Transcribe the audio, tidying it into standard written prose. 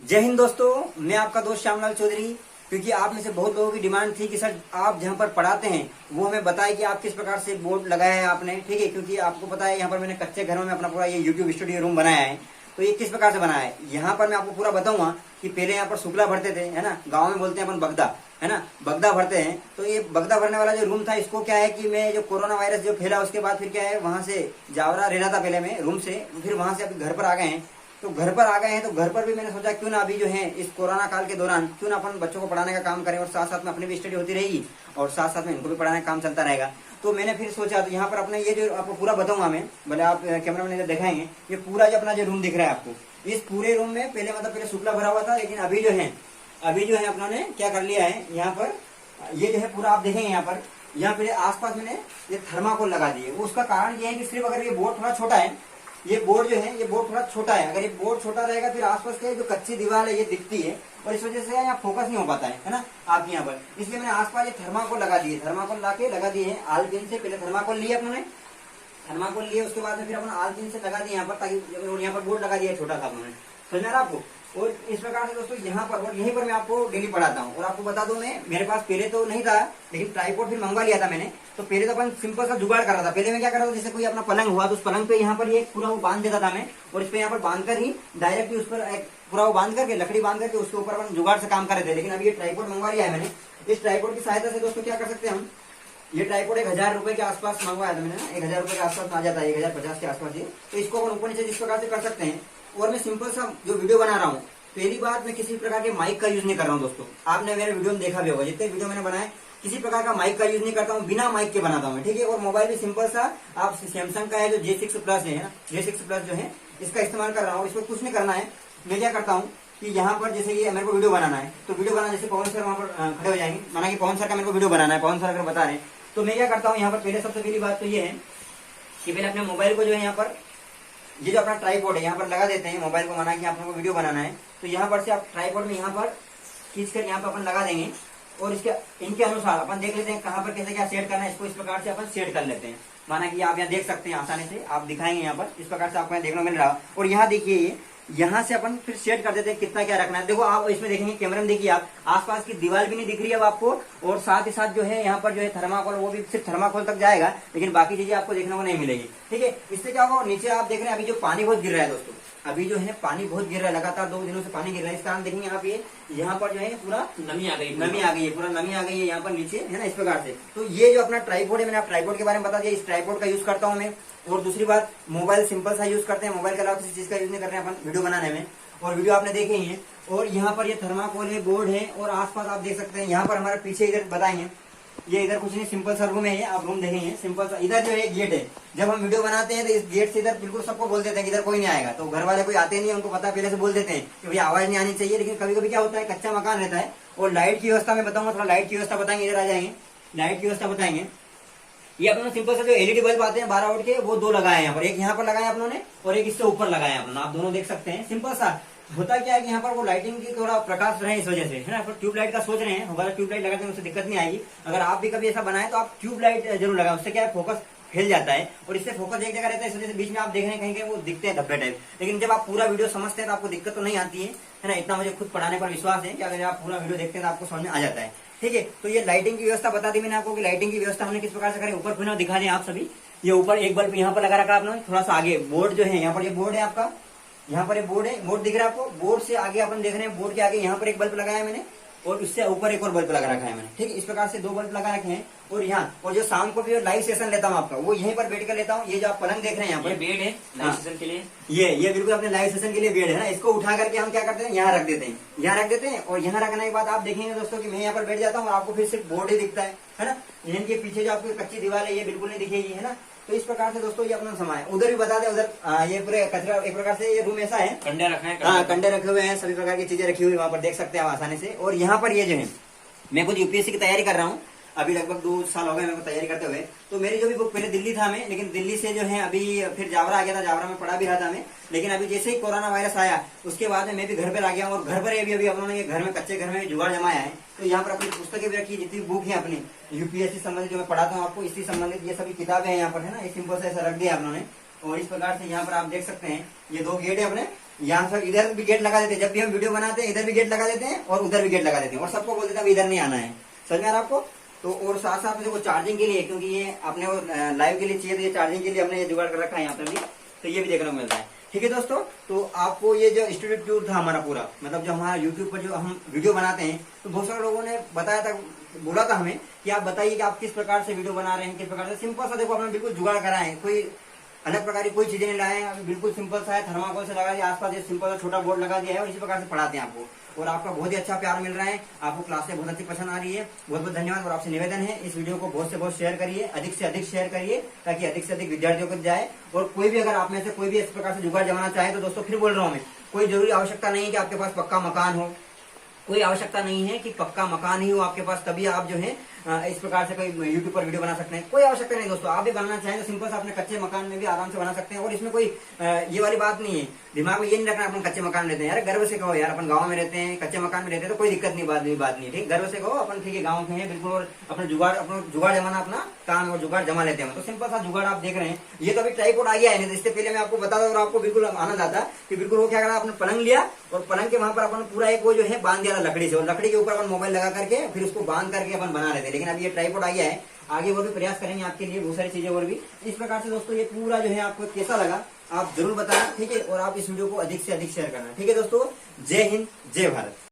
जय हिंद दोस्तों, मैं आपका दोस्त श्यामलाल चौधरी। क्योंकि आप में से बहुत लोगों की डिमांड थी कि सर आप जहां पर पढ़ाते हैं वो हमें बताएं कि आप किस प्रकार से बोर्ड लगाया है आपने। ठीक है, क्योंकि आपको पता है यहाँ पर मैंने कच्चे घरों में अपना पूरा ये यूट्यूब स्टूडियो रूम बनाया है। तो ये किस प्रकार से बनाया है यहाँ पर मैं आपको पूरा बताऊंगा कि पहले यहाँ पर शुक्ला भरते थे, है ना, गाँव में बोलते हैं अपन बगदा, है ना, बगदा भरते हैं। तो ये बगदा भरने वाला जो रूम था, इसको क्या है कि मैं जो कोरोना वायरस जो फैला उसके बाद फिर क्या है वहां से जावरा रहना था पहले में रूम से, फिर वहां से अभी घर पर आ गए हैं। तो घर पर आ गए हैं तो घर पर भी मैंने सोचा क्यों ना अभी जो है इस कोरोना काल के दौरान क्यों ना अपन बच्चों को पढ़ाने का काम करें और साथ साथ में अपनी भी स्टडी होती रहेगी और साथ साथ में इनको भी पढ़ाने का काम चलता रहेगा। तो मैंने फिर सोचा तो यहाँ पर अपने ये जो आपको पूरा बताऊंगा मैं, भले आप कैमरा मैन दिखाएंगे, ये पूरा जो अपना जो रूम दिख रहा है आपको, इस पूरे रूम में पहले पहले शुक्ला भरा हुआ था, लेकिन अभी जो है अपनों ने क्या कर लिया है यहाँ पर, ये जो है पूरा आप देखेंगे यहाँ पे आसपास मैंने ये थर्माकोल लगा दिए। उसका कारण ये है कि सिर्फ अगर ये बोर्ड थोड़ा छोटा है, ये बोर्ड जो है ये बोर्ड थोड़ा छोटा है, अगर ये बोर्ड छोटा रहेगा फिर आसपास के जो कच्ची दीवार है ये दिखती है और इस वजह से यहाँ फोकस नहीं हो पाता है ना आपके यहाँ पर। इसलिए मैंने आसपास ये थर्माकोल लगा दिए, थर्माकोल लगा दिए हैं आलपिन से। पहले थर्माकोल लिए अपने, थर्माकोल लिए उसके बाद में फिर अपना आलपिन से लगा दिया यहाँ पर, ताकि यहाँ पर बोर्ड लगा दिया छोटा सा अपने, समझ में आ रहा आपको। और इस प्रकार से दोस्तों यहाँ पर और यहीं पर मैं आपको डेली पढ़ाता हूँ। और आपको बता दूं, मैं मेरे पास पहले तो नहीं था, लेकिन ट्राइपॉड फिर मंगवा लिया था मैंने। तो पहले तो अपन सिंपल सा जुगाड़ कर रहा था। पहले मैं क्या कर रहा था, जैसे कोई अपना पलंग हुआ तो उस पलंग पे यहाँ पर ये पूरा वो बांध देता था मैं, और इस पे यहाँ पर बांध कर ही डायरेक्टली उस पर पूरा वो बांध करके लकड़ी बांध करके उसके ऊपर अपन जुगाड़ से काम कर रहे थे। लेकिन अभी ये ट्राइपॉड मंगवा लिया है मैंने। इस ट्राइपॉड की सहायता से दोस्तों क्या कर सकते हैं हम, ये ट्राइपॉड 1000 रुपए के आसपास मंगवाया था मैंने, 1000 रुपए के आसपास आ जाता है, 1050 के आसपास ये। तो इसको अपन ऊपर नीचे जिस प्रकार से कर सकते हैं। और मैं सिंपल सा जो वीडियो बना रहा हूँ, पहली बात मैं किसी प्रकार के माइक का यूज नहीं कर रहा हूँ दोस्तों। आपने मेरे वीडियो में देखा भी होगा, जितने वीडियो मैंने बनाए किसी प्रकार का माइक का यूज नहीं करता हूँ, बिना माइक के बनाता हूँ, ठीक है। और मोबाइल भी सिंपल सा आप सैमसंग का है जो J6 प्लस है ना, J6 प्लस जो है इसका इस्तेमाल कर रहा हूँ। इसको कुछ नहीं करना है, मैं क्या करता हूँ कि यहाँ पर जैसे ये मेरे को वीडियो बनाना है, तो वीडियो बनाना जैसे पवन सर वहाँ पर खड़े हो जाएंगे, माना कि पवन सर का मेरे को वीडियो बनाना है, पवन सर अगर बता रहे हैं, तो मैं क्या करता हूँ यहाँ पर पहले सबसे पहली बात तो ये है कि पहले अपने मोबाइल को जो है यहाँ पर ये जो अपना ट्राइपॉड है यहाँ पर लगा देते हैं मोबाइल को, माना कि आप लोगों को वीडियो बनाना है तो यहाँ पर से आप ट्राइपॉड में यहाँ पर खींच कर यहाँ पर अपन लगा देंगे। और इसके इनके अनुसार अपन देख लेते हैं कहाँ पर कैसे क्या सेट करना है, इसको इस प्रकार से अपन सेट कर लेते हैं। माना कि आप यहाँ देख सकते हैं आसानी से, आप दिखाएंगे यहाँ पर इस प्रकार से आपको देखने को मिल रहा है। और यहाँ देखिए ये यहाँ से अपन फिर सेट कर देते हैं कितना क्या रखना है। देखो आप इसमें देखेंगे कैमरे में, देखिए आप आसपास की दीवार भी नहीं दिख रही है अब आपको, और साथ ही साथ जो है यहाँ पर जो है थर्माकोल, वो भी सिर्फ थर्माकोल तक जाएगा, लेकिन बाकी चीजें आपको देखने को नहीं मिलेगी, ठीक है। इससे क्या होगा, नीचे आप देख रहे हैं अभी जो पानी बहुत गिर रहा है दोस्तों, अभी जो है पानी बहुत गिर रहा है, लगातार 2 दिनों से पानी गिर रहा है। इस कारण देखेंगे आप ये यहाँ पर जो है पूरा नमी आ गई है, पूरा नमी आ गई है यहाँ पर नीचे, है ना, इस प्रकार से। तो ये जो अपना ट्राइपॉड है, मैंने आप ट्राइपॉड के बारे में बता दिया, इस ट्राइपॉड का यूज करता हूँ मैं। और दूसरी बात, मोबाइल सिंपल सा यूज करते हैं, मोबाइल के अलावा किसी चीज का यूज नहीं कर रहे हैं अपन वीडियो बनाने में। और वीडियो आपने देखे ही है। और यहाँ पर ये थर्माकोल है, बोर्ड है, और आसपास आप देख सकते हैं यहाँ पर हमारे पीछे इधर बताएंगे, ये इधर कुछ नहीं, सिंपल सा रूम है, ये आप रूम देखेंगे सिंपल सा। इधर जो है गेट है, जब हम वीडियो बनाते हैं तो इस गेट से इधर बिल्कुल सबको बोल देते हैं कि इधर कोई नहीं आएगा। तो घर वाले कोई आते नहीं है, उनको पता पहले से बोल देते हैं कि भैया आवाज नहीं आनी चाहिए। लेकिन कभी कभी क्या होता है, कच्चा मकान रहता है। और लाइट की व्यवस्था मैं बताऊंगा, थोड़ा लाइट की व्यवस्था बताएंगे, इधर आ जाएंगे, लाइट की व्यवस्था बताएंगे। ये अपने सिंपल से जो एलईडी बल्ब आते हैं 12 वोल्ट के, वो 2 लगाए हैं यहाँ पर, एक यहाँ पर लगाया अपनों ने और एक इससे ऊपर लगाया अपना, आप दोनों देख सकते हैं। सिंपल सा होता क्या है कि यहाँ पर वो लाइटिंग की थोड़ा प्रकाश रहे इस वजह से, है ना। ट्यूबलाइट का सोच रहे हैं, हमारा ट्यूबलाइट लगाते हैं उससे दिक्कत नहीं आएगी। अगर आप भी कभी ऐसा बनाए तो आप ट्यूबलाइट जरूर लगाएं, उससे क्या है फोकस फैल जाता है और इससे फोकस एक जगह रहता है, इस वजह से बीच में आप देख रहे हैं कहीं कहीं वो दिखते हैं धब्बे टाइप। लेकिन जब आप पूरा वीडियो समझते हैं तो आपको दिक्कत तो नहीं आती है ना। इतना मुझे खुद पढ़ाने पर विश्वास है कि अगर आप पूरा वीडियो देखते हैं तो आपको समझ में आ जाता है, ठीक है। तो ये लाइटिंग की व्यवस्था बता दी मैंने आपको कि लाइटिंग की व्यवस्था हमने किस प्रकार से करें। ऊपर फिर दिखा दें आप सभी, ये ऊपर एक बल्ब यहाँ पर लगा रखा आपने, थोड़ा सा आगे बोर्ड जो है यहाँ पर, ये बोर्ड है आपका, यहाँ पर ये बोर्ड है, बोर्ड दिख रहा है आपको। बोर्ड से आगे अपन देख रहे हैं, बोर्ड के आगे यहाँ पर एक बल्ब लगाया है मैंने, और उससे ऊपर एक और बल्ब लगा रखा है मैंने, ठीक है। इस प्रकार से 2 बल्ब लगा रखे हैं। और यहाँ और जो शाम को भी लाइव सेशन लेता हूँ आपका, वो यहीं पर बैठ कर लेता हूँ। ये जो आप पलंग देख रहे हैं यहाँ पर, बेड है लाइव सेशन के लिए, ये बिल्कुल अपने लाइव सेशन के लिए बेड है ना। इसको उठा करके हम क्या करते हैं, यहाँ रख देते हैं, यहाँ रख देते हैं। और यहाँ रखने के बाद आप देखेंगे दोस्तों कि मैं यहाँ पर बैठ जाता हूँ और आपको फिर सिर्फ बोर्ड ही दिखता है ना। इनके पीछे जो आपकी कच्ची दीवार है ये बिल्कुल नहीं दिखेगी, है ना। तो इस प्रकार से दोस्तों ये अपना समय है। उधर भी बता दें, उधर ये पूरे कचरा, एक प्रकार से ये रूम ऐसा है, कंडे रखे हैं, हाँ कंडे रखे हुए हैं, सभी प्रकार की चीजें रखी हुई वहाँ पर देख सकते हैं आप आसानी से। और यहाँ पर ये जो है, मैं खुद यूपीएससी की तैयारी कर रहा हूँ, अभी लगभग 2 साल हो गए मेरे को तैयारी करते हुए। तो मेरी जो भी बुक, पहले दिल्ली था मैं, लेकिन दिल्ली से जो है अभी फिर जावरा आ गया था, जावरा में पढ़ा भी रहा था मैं। लेकिन अभी जैसे ही कोरोना वायरस आया उसके बाद में मैं भी घर पर आ गया हूँ। और घर पर अभी अपनों घर में, कच्चे घर में जुगाड़ जमाया है। तो यहाँ पर अपनी पुस्तकें भी रखी, जितनी बुक है अपनी यूपीएससी संबंधित जो मैं पढ़ाता हूँ आपको, इसी संबंधित ये सभी किताबें हैं यहाँ पर, है ना। ये सिंपल से ऐसा रख दिया अपनों ने। और इस प्रकार से यहाँ पर आप देख सकते हैं ये 2 गेट है अपने, यहाँ से इधर भी गेट लगा देते हैं, जब भी हम वीडियो बनाते हैं इधर भी गेट लगा देते हैं और उधर भी गेट लगा देते हैं, और सबको बोल देते हैं इधर नहीं आना है। समझ में आ रहा आपको? तो और साथ साथ में देखो चार्जिंग के लिए, क्योंकि ये आपने लाइव के लिए चाहिए, तो ये चार्जिंग के लिए हमने ये जुगाड़ कर रखा है यहाँ पे भी, तो ये भी देखने को मिलता है। ठीक है दोस्तों, तो आपको ये जो स्टूडियो टूर था हमारा पूरा, मतलब जो हमारा यूट्यूब पर जो हम वीडियो बनाते हैं, तो बहुत सारे लोगों ने बताया था, बोला था हमें कि आप बताइए कि आप किस प्रकार से वीडियो बना रहे हैं, किस प्रकार से। सिंपल सा देखो, आपने बिल्कुल जुगाड़ करा है, कोई अलग प्रकार की कोई चीजें नहीं लाए हैं, अभी बिल्कुल सिंपल सा है, थर्माकोल से लगा दिया, आसपास ये सिंपल सा छोटा बोर्ड लगा दिया है, और इसी प्रकार से पढ़ाते हैं आपको, और आपका बहुत ही अच्छा प्यार मिल रहा है, आपको क्लासें बहुत अच्छी पसंद आ रही है। बहुत बहुत धन्यवाद, और आपसे निवेदन है इस वीडियो को बहुत से बहुत शेयर करिए, अधिक से अधिक शेयर करिए, ताकि अधिक से अधिक विद्यार्थियों को जाए। और कोई भी अगर आप में से कोई भी इस प्रकार से जुगाड़ जमाना चाहे, तो दोस्तों फिर बोल रहा हूँ मैं, कोई जरूरी आवश्यकता नहीं है कि आपके पास पक्का मकान हो, कोई आवश्यकता नहीं है कि पक्का मकान ही हो आपके पास तभी आप जो है इस प्रकार से कोई यूट्यूब पर वीडियो बना सकते हैं। कोई आवश्यकता नहीं दोस्तों, आप भी बनाना चाहें तो सिंपल से अपने कच्चे मकान में भी आराम से बना सकते हैं, और इसमें कोई ये वाली बात नहीं है, दिमाग में ये नहीं रखना अपन कच्चे मकान रहते हैं। यार गर्व से कहो, यार अपन गाँव में रहते हैं, कच्चे मकान में रहते हैं, तो कोई दिक्कत नहीं, बात नहीं, ठीक, गर्व से कहो अपन, ठीक है गाँव में है बिल्कुल, और अपना जुगाड़ जमाना अपना काम और जुगाड़ जमा लेते हैं। तो सिंपल सा जुगाड़ आप देख रहे हैं, ये तो अभी ट्राइपॉड आ गया है, नहीं तो इससे पहले मैं आपको बताता और आपको बिल्कुल आनंद आता कि बिल्कुल वो क्या करा, आपने पलंग लिया और पलंग के वहां पर अपन पूरा एक वो जो है बांध दिया लकड़ी से, और लकड़ी के ऊपर अपन मोबाइल लगा करके फिर उसको बांध करके अपन बना रहे थे। लेकिन अभी ये ट्राइपॉड आ गया है, आगे और भी प्रयास करेंगे आपके लिए बहुत सारी चीजें और भी। इस प्रकार से दोस्तों ये पूरा जो है आपको कैसा लगा आप जरूर बताना, ठीक है, और आप इस वीडियो को अधिक से अधिक शेयर करना, ठीक है दोस्तों। जय हिंद, जय भारत।